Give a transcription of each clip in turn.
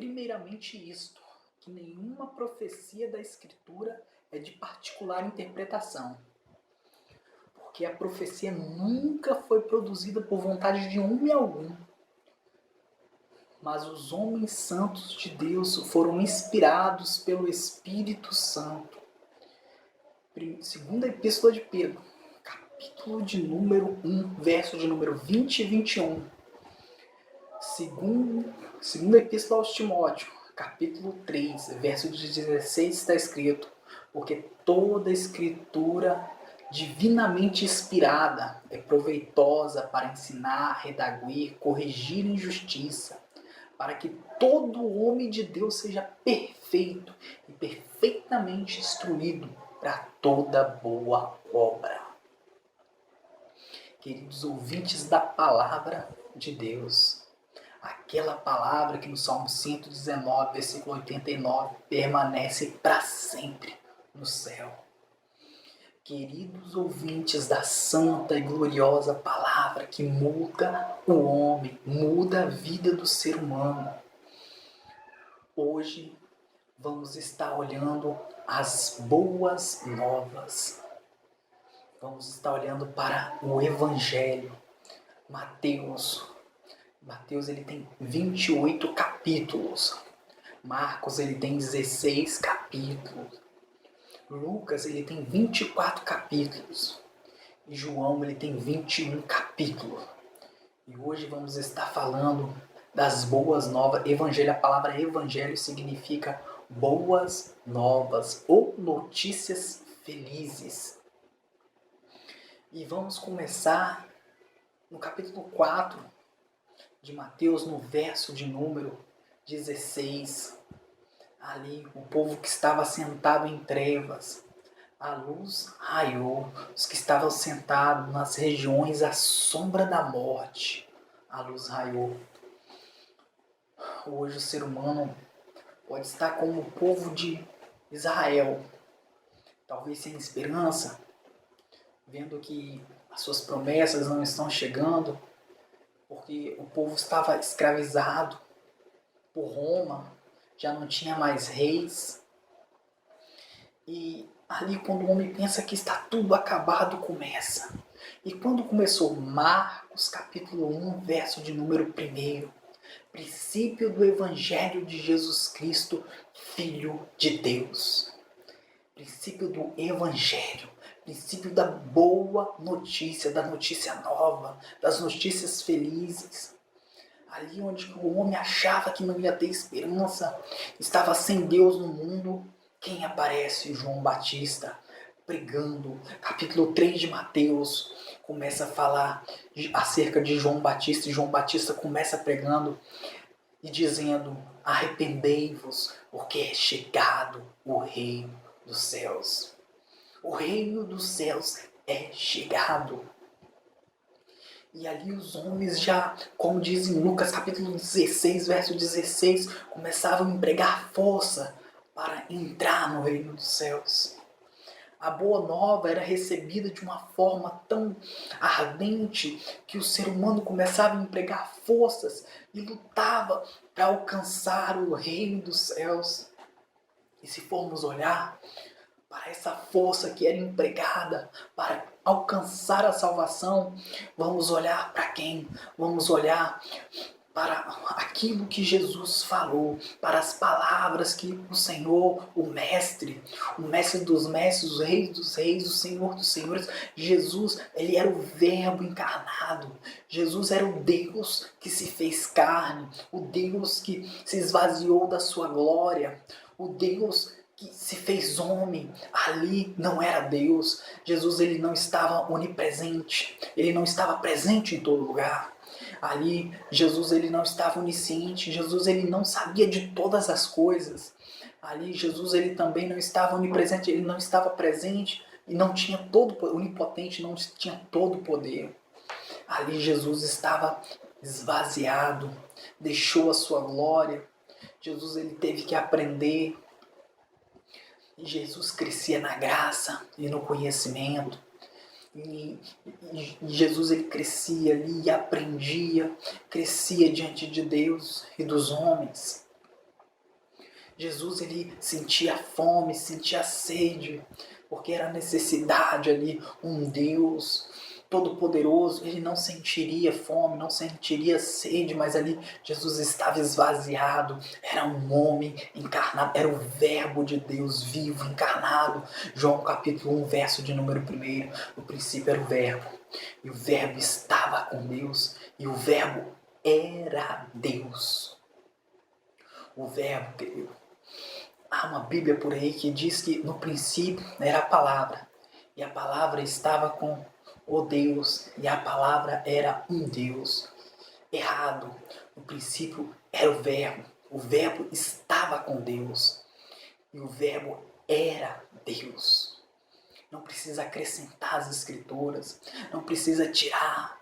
Primeiramente isto, que nenhuma profecia da Escritura é de particular interpretação, porque a profecia nunca foi produzida por vontade de homem algum, mas os homens santos de Deus foram inspirados pelo Espírito Santo. Segunda Epístola de Pedro, capítulo de número 1, verso de número 20 e 21. Segunda Epístola aos Timóteo, capítulo 3, verso de 16, está escrito: porque toda escritura divinamente inspirada é proveitosa para ensinar, redarguir, corrigir em justiça, para que todo homem de Deus seja perfeito e perfeitamente instruído para toda boa obra. Queridos ouvintes da palavra de Deus, aquela palavra que no Salmo 119, versículo 89, permanece para sempre no céu. Queridos ouvintes da santa e gloriosa palavra que muda o homem, muda a vida do ser humano. Hoje vamos estar olhando as boas novas. Vamos estar olhando para o Evangelho. Mateus ele tem 28 capítulos. Marcos ele tem 16 capítulos. Lucas ele tem 24 capítulos. E João ele tem 21 capítulos. E hoje vamos estar falando das boas novas. Evangelho, a palavra evangelho significa boas novas ou notícias felizes. E vamos começar no capítulo 4 de Mateus, no verso de número 16. Ali, o povo que estava sentado em trevas, a luz raiou. Os que estavam sentados nas regiões à sombra da morte, a luz raiou. Hoje o ser humano pode estar como o povo de Israel, talvez sem esperança, vendo que as suas promessas não estão chegando, porque o povo estava escravizado por Roma, já não tinha mais reis. E ali quando o homem pensa que está tudo acabado, começa. E quando começou? Marcos capítulo 1, verso de número 1. Princípio do Evangelho de Jesus Cristo, Filho de Deus. Princípio do Evangelho. Princípio da boa notícia, da notícia nova, das notícias felizes. Ali onde o homem achava que não ia ter esperança, estava sem Deus no mundo, quem aparece? João Batista, pregando. Capítulo 3 de Mateus começa a falar acerca de João Batista, e João Batista começa pregando e dizendo: arrependei-vos, porque é chegado o reino dos céus. O reino dos céus é chegado. E ali os homens já, como diz em Lucas capítulo 16, verso 16, começavam a empregar força para entrar no reino dos céus. A boa nova era recebida de uma forma tão ardente que o ser humano começava a empregar forças e lutava para alcançar o reino dos céus. E se formos olhar para essa força que era empregada para alcançar a salvação, vamos olhar para quem? Vamos olhar para aquilo que Jesus falou, para as palavras que o Senhor, o Mestre dos mestres, o Rei dos reis, o Senhor dos senhores, Jesus, ele era o Verbo encarnado. Jesus era o Deus que se fez carne, o Deus que se esvaziou da sua glória, o Deus que se fez homem. Ali não era Deus. Jesus ele não estava onipresente, ele não estava presente em todo lugar. Ali Jesus ele não estava onisciente, Jesus ele não sabia de todas as coisas. Ali Jesus ele também não estava onipresente, ele não estava presente e não tinha todo onipotente, não tinha todo o poder. Ali Jesus estava esvaziado, deixou a sua glória. Jesus ele teve que aprender. E Jesus crescia na graça e no conhecimento. E Jesus ele crescia ali e aprendia, crescia diante de Deus e dos homens. Jesus ele sentia fome, sentia sede, porque era necessidade ali, um Deus todo-poderoso, ele não sentiria fome, não sentiria sede, mas ali Jesus estava esvaziado, era um homem encarnado, era o verbo de Deus vivo, encarnado. João capítulo 1, verso de número 1, no princípio era o verbo, e o verbo estava com Deus, e o verbo era Deus. O verbo, querido. Há uma Bíblia por aí que diz que no princípio era a palavra, e a palavra estava com o Deus, e a palavra era um Deus. Errado. No princípio era o verbo estava com Deus, e o verbo era Deus. Não precisa acrescentar as escrituras, não precisa tirar,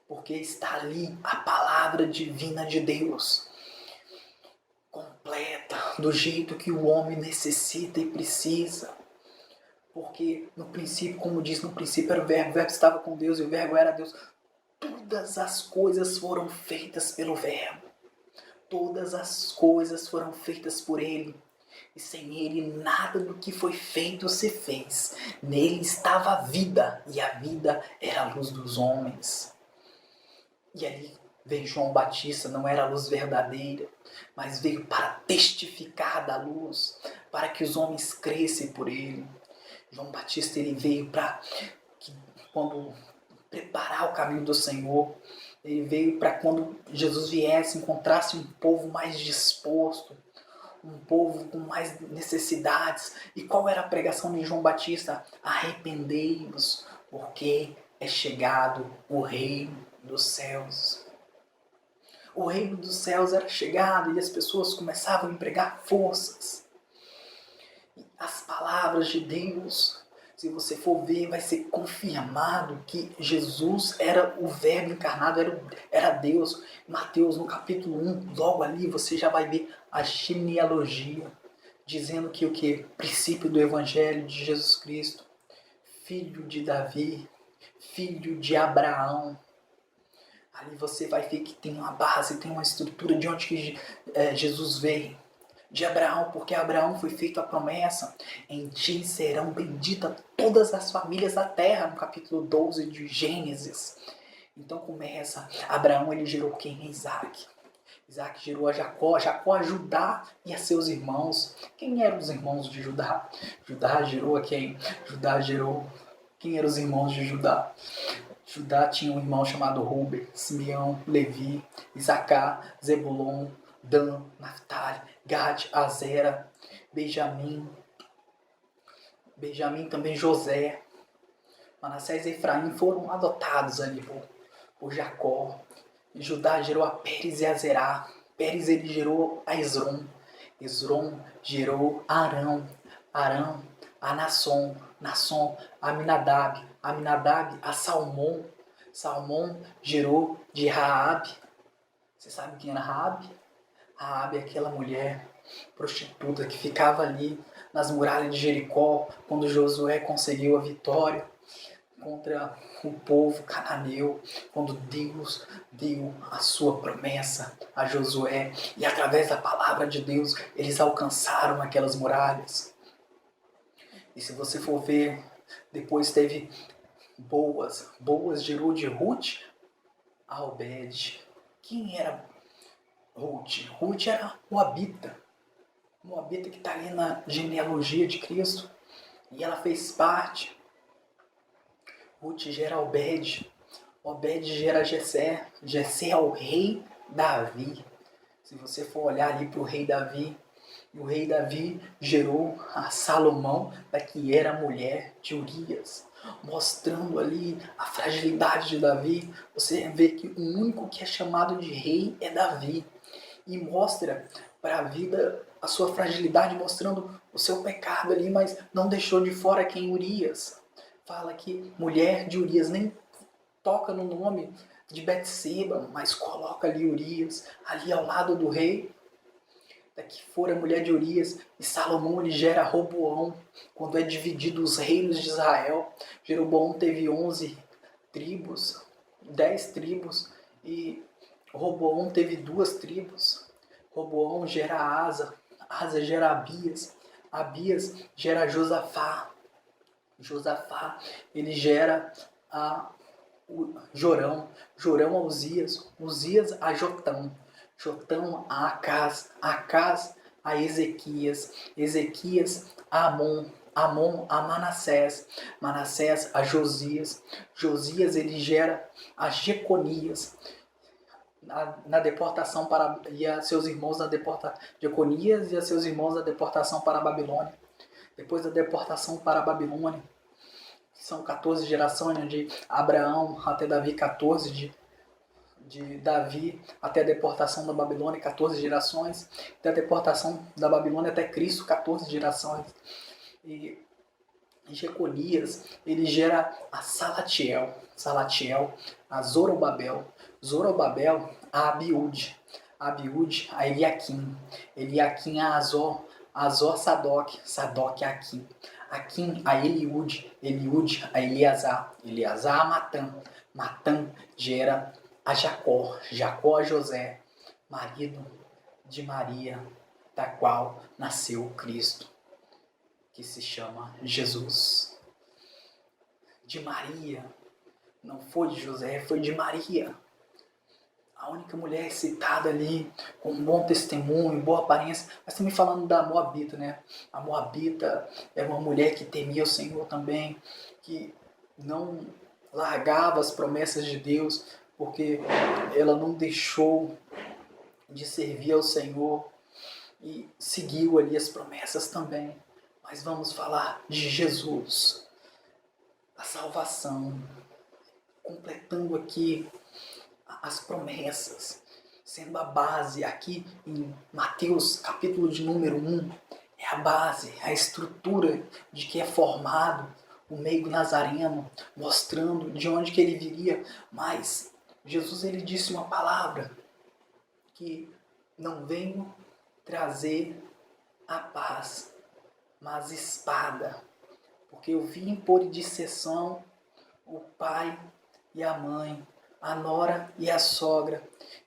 porque está ali a palavra divina de Deus, completa, do jeito que o homem necessita e precisa. Porque no princípio, como diz, no princípio era o verbo estava com Deus e o verbo era Deus. Todas as coisas foram feitas pelo verbo. Todas as coisas foram feitas por ele. E sem ele nada do que foi feito se fez. Nele estava a vida, e a vida era a luz dos homens. E ali veio João Batista, não era a luz verdadeira, mas veio para testificar da luz, para que os homens crescem por ele. João Batista ele veio para quando preparar o caminho do Senhor. Ele veio para quando Jesus viesse, encontrasse um povo mais disposto, um povo com mais necessidades. E qual era a pregação de João Batista? Arrependei-vos, porque é chegado o reino dos céus. O reino dos céus era chegado e as pessoas começavam a empregar forças. E as palavras de Deus, se você for ver, vai ser confirmado que Jesus era o verbo encarnado, era Deus. Mateus, no capítulo 1, logo ali você já vai ver a genealogia, dizendo que o que? Princípio do Evangelho de Jesus Cristo, filho de Davi, filho de Abraão. Ali você vai ver que tem uma base, tem uma estrutura de onde que Jesus veio. De Abraão, porque Abraão foi feita a promessa: em ti serão benditas todas as famílias da terra, no capítulo 12 de Gênesis. Então começa, Abraão ele gerou quem? Isaac. Isaac gerou a Jacó, Jacó a Judá e a seus irmãos. Quem eram os irmãos de Judá? Judá gerou a quem? Judá gerou... Quem eram os irmãos de Judá? Judá tinha um irmão chamado Ruben, Simeão, Levi, Isacar, Zebulon, Dan, Naftali, Gad, Azera, Benjamim também José, Manassés e Efraim foram adotados ali por Jacó. E Judá gerou a Pérez e a Zerá. Pérez ele gerou a Esrom. Esrom gerou a Arão. Arão a Nasson. Nasson a Aminadab. Aminadab a Salmão. Salmão gerou de Raabe. Você sabe quem era Raabe? Raabe é aquela mulher prostituta que ficava ali nas muralhas de Jericó quando Josué conseguiu a vitória contra o povo cananeu, quando Deus deu a sua promessa a Josué e através da palavra de Deus eles alcançaram aquelas muralhas. E se você for ver, depois teve Boas gerou de Ruth a Obed. Quem era Ruth? Ruth era Moabita. Moabita que está ali na genealogia de Cristo. E ela fez parte. Ruth gera Obed. Obed gera Jessé. Jessé é o rei Davi. Se você for olhar ali para o rei Davi, o rei Davi gerou a Salomão, da que era mulher de Urias. Mostrando ali a fragilidade de Davi. Você vê que o único que é chamado de rei é Davi. E mostra para a vida a sua fragilidade, mostrando o seu pecado ali, mas não deixou de fora quem? Urias. Fala que mulher de Urias, nem toca no nome de Betseba, mas coloca ali Urias, ali ao lado do rei. Daqui fora a mulher de Urias, e Salomão ele gera Roboão, quando é dividido os reinos de Israel. Jeroboão teve 11 tribos, 10 tribos, e Roboão teve 2 tribos. Roboão gera Asa. Asa gera Abias. Abias gera Josafá. Josafá, ele gera Jorão. Jorão a Uzias. Uzias a Jotão. Jotão a Acás. Acás a Ezequias. Ezequias a Amon. Amon a Manassés. Manassés a Josias. Josias ele gera a Jeconias. Na deportação para e a seus irmãos na deportação, Jeconias e a seus irmãos na deportação para a Babilônia. Depois da deportação para a Babilônia, são 14 gerações, de Abraão até Davi, 14 de Davi até a deportação da Babilônia, 14 gerações, da deportação da Babilônia até Cristo, 14 gerações. E Jeconias, ele gera a Salatiel, Salatiel a Zorobabel, Zorobabel a Abiúde, Abiúde a Eliaquim, Eliaquim a Azor, Azor a Sadoc, Sadoc a Aquim, Aquim a Eliúde, Eliúde a Eleazar, Eleazar a Matã, Matã gera a Jacó, Jacó a José, marido de Maria, da qual nasceu Cristo, que se chama Jesus. De Maria, não foi de José, foi de Maria. A única mulher citada ali, com um bom testemunho, boa aparência, mas também falando da Moabita, né? A Moabita era uma mulher que temia o Senhor também, que não largava as promessas de Deus, porque ela não deixou de servir ao Senhor e seguiu ali as promessas também. Mas vamos falar de Jesus, a salvação, completando aqui as promessas, sendo a base aqui em Mateus capítulo de número 1, é a base, a estrutura de que é formado o meio nazareno, mostrando de onde que ele viria. Mas Jesus ele disse uma palavra, que não venho trazer a paz, mas espada, porque eu vim pôr em disseção o pai e a mãe, a nora e a sogra,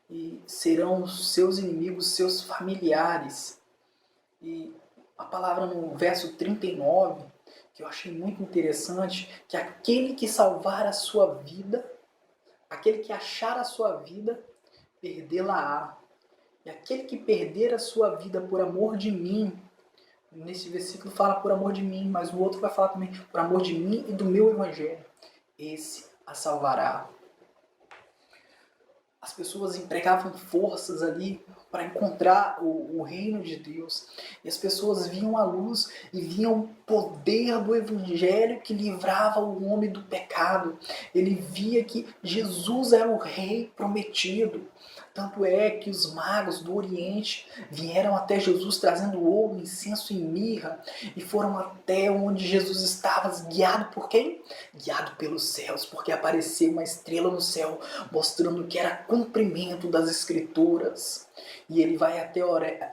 e serão os seus inimigos, seus familiares. E a palavra no verso 39, que eu achei muito interessante, que aquele que salvar a sua vida, aquele que achar a sua vida, perdê-la-á. E aquele que perder a sua vida por amor de mim, nesse versículo fala por amor de mim, mas o outro vai falar também por amor de mim e do meu evangelho, esse a salvará. As pessoas empregavam forças ali para encontrar o reino de Deus. E as pessoas viam a luz e viam o poder do evangelho que livrava o homem do pecado. Ele via que Jesus era o rei prometido. Tanto é que os magos do Oriente vieram até Jesus trazendo ouro, incenso e mirra, e foram até onde Jesus estava, guiado por quem? Guiado pelos céus, porque apareceu uma estrela no céu, mostrando que era cumprimento das Escrituras. E ele vai até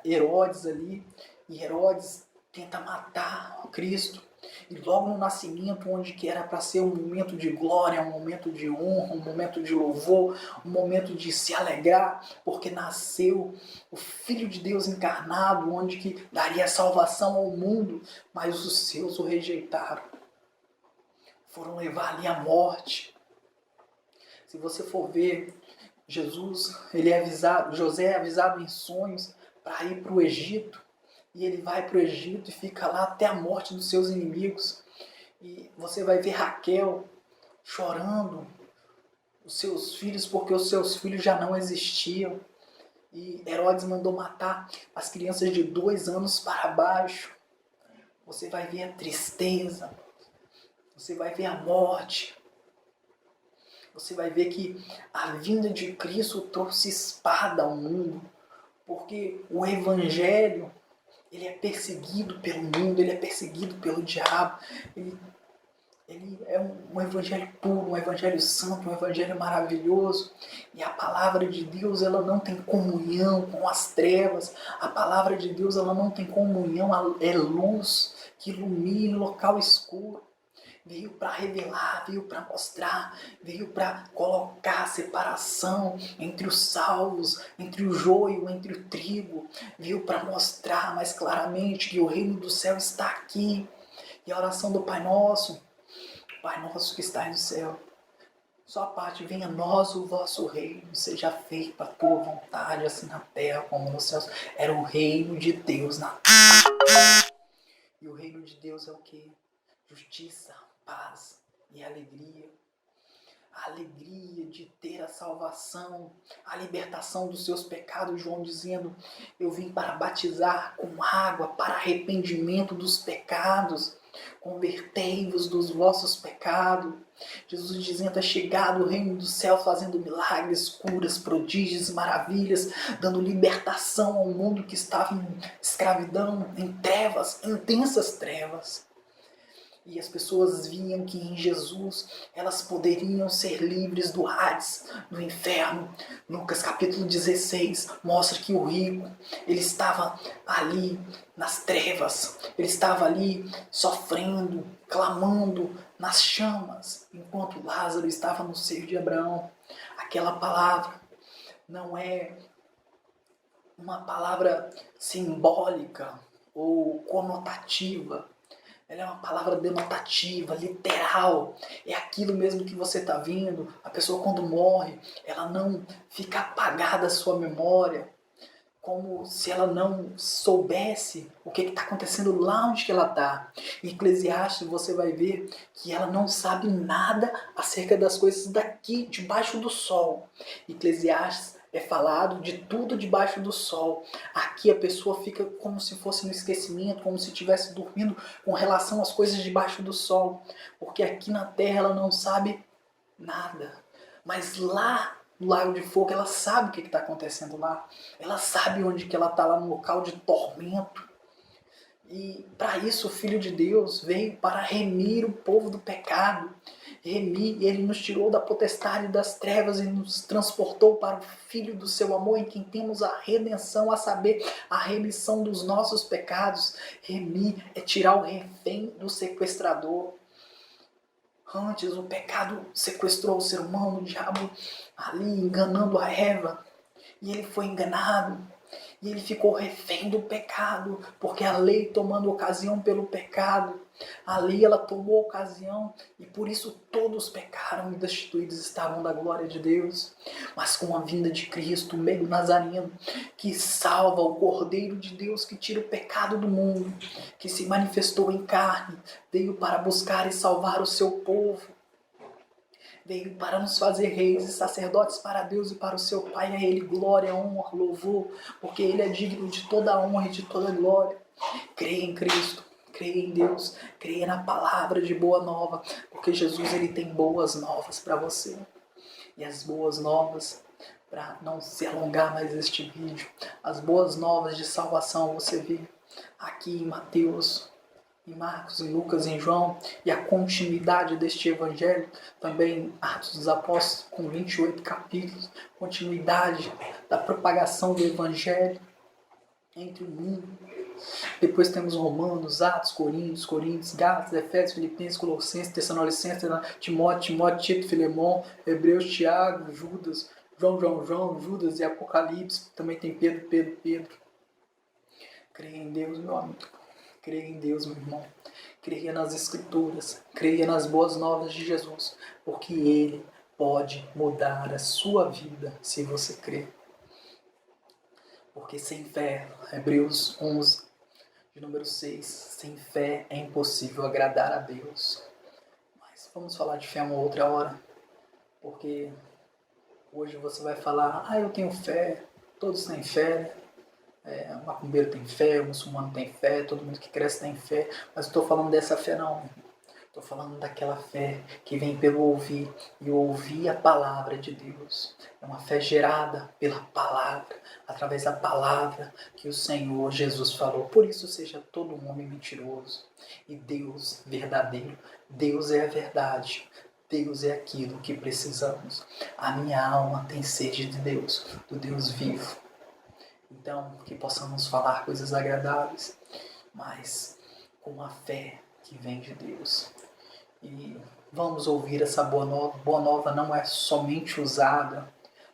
Herodes ali, e Herodes tenta matar Cristo. E logo no nascimento, onde que era para ser um momento de glória, um momento de honra, um momento de louvor, um momento de se alegrar, porque nasceu o Filho de Deus encarnado, onde que daria salvação ao mundo, mas os seus o rejeitaram. Foram levar ali a morte. Se você for ver, Jesus, ele é avisado, José é avisado em sonhos para ir para o Egito. E ele vai para o Egito e fica lá até a morte dos seus inimigos. E você vai ver Raquel chorando os seus filhos, porque os seus filhos já não existiam. E Herodes mandou matar as crianças de 2 anos para baixo. Você vai ver a tristeza. Você vai ver a morte. Você vai ver que a vinda de Cristo trouxe espada ao mundo. Porque o Evangelho, ele é perseguido pelo mundo, ele é perseguido pelo diabo. Ele é um evangelho puro, um evangelho santo, um evangelho maravilhoso. E a palavra de Deus, ela não tem comunhão com as trevas. A palavra de Deus, ela não tem comunhão, é luz que ilumina o local escuro. veio para revelar, veio para mostrar, veio para colocar a separação entre os salvos, entre o joio, entre o trigo, veio para mostrar mais claramente que o reino do céu está aqui. E a oração do Pai Nosso que está no céu, sua parte, venha a nós o vosso reino, seja feita a tua vontade, assim na terra como nos céus. Era o reino de Deus na terra. E o reino de Deus é o quê? Justiça, paz e alegria. A alegria de ter a salvação, a libertação dos seus pecados. João dizendo, eu vim para batizar com água para arrependimento dos pecados. Convertei-vos dos vossos pecados. Jesus dizendo, é chegado o reino do céu, fazendo milagres, curas, prodígios, maravilhas, dando libertação ao mundo que estava em escravidão, em trevas, intensas trevas. E as pessoas viam que em Jesus elas poderiam ser livres do Hades, do inferno. Lucas capítulo 16 mostra que o rico, ele estava ali nas trevas, ele estava ali sofrendo, clamando nas chamas, enquanto Lázaro estava no seio de Abraão. Aquela palavra não é uma palavra simbólica ou conotativa. Ela é uma palavra denotativa, literal. É aquilo mesmo que você está vendo. A pessoa quando morre, ela não fica apagada a sua memória, como se ela não soubesse o que está acontecendo lá onde que ela está. Em Eclesiastes você vai ver que ela não sabe nada acerca das coisas daqui, debaixo do sol. Eclesiastes é falado de tudo debaixo do sol. Aqui a pessoa fica como se fosse no esquecimento, como se estivesse dormindo com relação às coisas debaixo do sol. Porque aqui na terra ela não sabe nada. Mas lá no lago de fogo ela sabe o que está acontecendo lá. Ela sabe onde que ela está, lá no local de tormento. E para isso o Filho de Deus veio para remir o povo do pecado. Remir, ele nos tirou da potestade das trevas e nos transportou para o Filho do seu amor, em quem temos a redenção, a saber, a remissão dos nossos pecados. Remir é tirar o refém do sequestrador. Antes o pecado sequestrou o ser humano, o diabo ali enganando a Eva. E ele foi enganado. E ele ficou refém do pecado, porque a lei tomando ocasião pelo pecado, a lei ela tomou ocasião e por isso todos pecaram e destituídos estavam da glória de Deus. Mas com a vinda de Cristo, o meio nazareno, que salva, o Cordeiro de Deus que tira o pecado do mundo, que se manifestou em carne, veio para buscar e salvar o seu povo. Veio para nos fazer reis e sacerdotes para Deus e para o seu Pai. A Ele glória, honra, louvor, porque Ele é digno de toda honra e de toda glória. Creia em Cristo, creia em Deus, creia na palavra de boa nova, porque Jesus ele tem boas novas para você. E as boas novas, para não se alongar mais este vídeo, as boas novas de salvação você vê aqui em Mateus, em Marcos, em Lucas, em João, e a continuidade deste evangelho, também Atos dos Apóstolos, com 28 capítulos, continuidade da propagação do evangelho entre o mundo. Depois temos Romanos, Atos, Coríntios, Gálatas, Efésios, Filipenses, Colossenses, Tessalonicenses, Timóteo, Tito, Filemão, Hebreus, Tiago, Judas, João, Judas e Apocalipse. Também tem Pedro. Creia em Deus, meu amigo. Creia em Deus, meu irmão. Creia nas Escrituras. Creia nas boas novas de Jesus. Porque Ele pode mudar a sua vida se você crer. Porque sem fé, Hebreus 11, de número 6, sem fé é impossível agradar a Deus. Mas vamos falar de fé uma outra hora. Porque hoje você vai falar, eu tenho fé, todos têm fé. O macumbeiro tem fé, o muçulmano tem fé, todo mundo que cresce tem fé, mas eu estou falando dessa fé não. Estou falando daquela fé que vem pelo ouvir, e ouvir a palavra de Deus. É uma fé gerada pela palavra, através da palavra que o Senhor Jesus falou. Por isso seja todo um homem mentiroso e Deus verdadeiro. Deus é a verdade. Deus é aquilo que precisamos. A minha alma tem sede de Deus, do Deus vivo. Então, que possamos falar coisas agradáveis, mas com a fé que vem de Deus. E vamos ouvir essa boa nova. Boa nova não é somente usada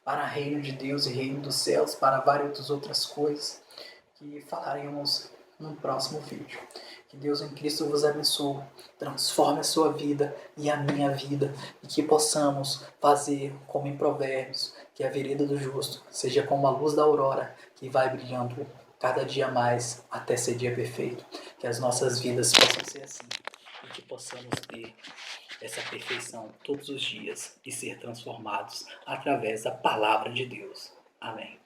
para o reino de Deus e reino dos céus, para várias outras coisas que falaremos no próximo vídeo. Que Deus em Cristo vos abençoe, transforme a sua vida e a minha vida, e que possamos fazer como em Provérbios, que a vereda do justo seja como a luz da aurora, que vai brilhando cada dia mais até ser dia perfeito. Que as nossas vidas possam ser assim, e que possamos ter essa perfeição todos os dias e ser transformados através da palavra de Deus. Amém.